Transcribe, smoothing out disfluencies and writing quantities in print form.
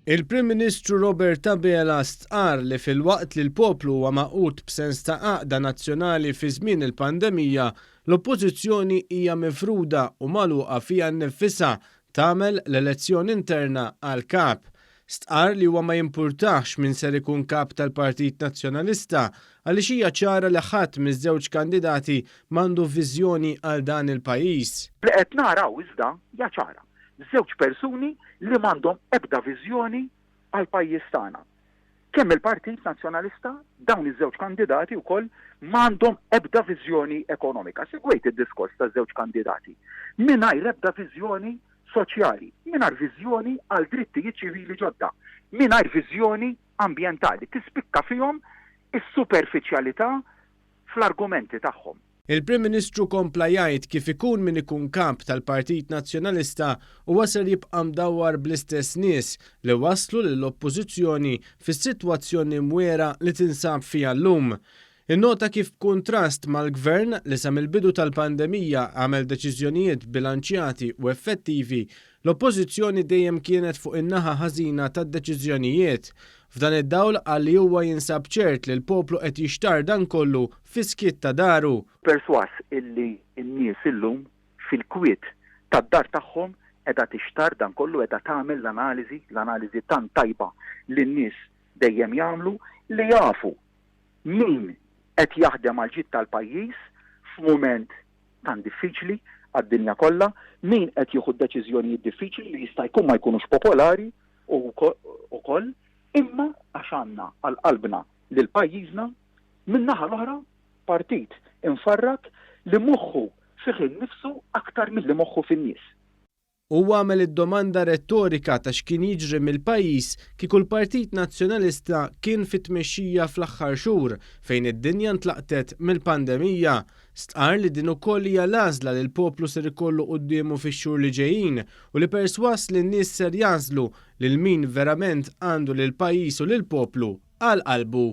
Il-Prim Ministru Robert Abela stqarr li fil-waqt li l-poplu huwa maqut b'sens ta' għaqda nazzjonali fi żmien il-pandemija, l-Oppożizzjoni hija mifruda u magħluqa fiha nnifisha tagħmel l-elezzjoni interna għal kap. Stqarr li huwa ma jimpurtax min ser ikun kap tal-Partit Nazzjonalista għaliex hija ċara li ħadd miż-żewġ kandidati m'għandu viżjoni għal dan il-pajjiż. Li qed naraw iżda hija ċara. Żewġ persuni li m'għandhom ebda viżjoni għal pajjiż tagħna. Kemm il-Partit Nazzjonalista dawn iż-żewġ kandidati wkoll m'għandhom ebda viżjoni ekonomika. Segwejt id-diskors taż-żewġ kandidati. Mingħajr ebda viżjoni soċjali, mingħajr viżjoni għal drittijiet ċivili ġodda, mingħajr viżjoni ambjentali. Tispikka fihom is-superfiċjalità fl-argumenti tagħhom. Il-Prim Ministru kompla jgħid kif ikun min ikun kap tal-Partit Nazzjonalista huwa ser jibqa' mdawwar bl-istess nies li waslu lill-Oppożizzjoni fis-sitwazzjoni mwiera li tinsab fiha llum. Innota kif b'kuntrast mal-Gvern li sa mill-bidu tal-pandemija għamel deċiżjonijiet bilanċjati u effettivi, l-Oppożizzjoni dejjem kienet fuq in-naħa ħażina tad-deċiżjonijiet. F'dan id-dawl qal li huwa jinsab ċert li l-poplu qed jixtar dan kollu fi skitt ta' daru. Perswas illi n-nies illum fil-kwiet tad-dar tagħhom qiegħda tixtar dan kollu, qiegħda tagħmel l-analiżi tant tajba li n-nies dejjem jagħmlu li jafu min qed jaħdem għal ġid tal-pajjiż f'mument tant diffiċli għad-dinja kollha, min qed jieħu deċiżjonijiet diffiċli li jista' jkun ma jkunux popolari ukoll, imma għax għandna għal qalbna lil pajjiżna min-naħa l-oħra partit infarrak li moħħu fih innifsu aktar milli moħħu fin-nies. Huwa għamel id-domanda retorika ta' x'kien jiġri mill-pajjiż kieku l-Partit Nazzjonalista kien fit-tmexxija fl-aħħar xhur fejn id-dinja ntlaqtet mill-pandemija. Stqarr li din ukoll hija l-għażla li l-poplu ser ikollu qudiemu fix-xhur li ġejjin u li perswas li n-nies ser jażlu lil min verament għandu lil pajjiż u lil poplu għal qalbu.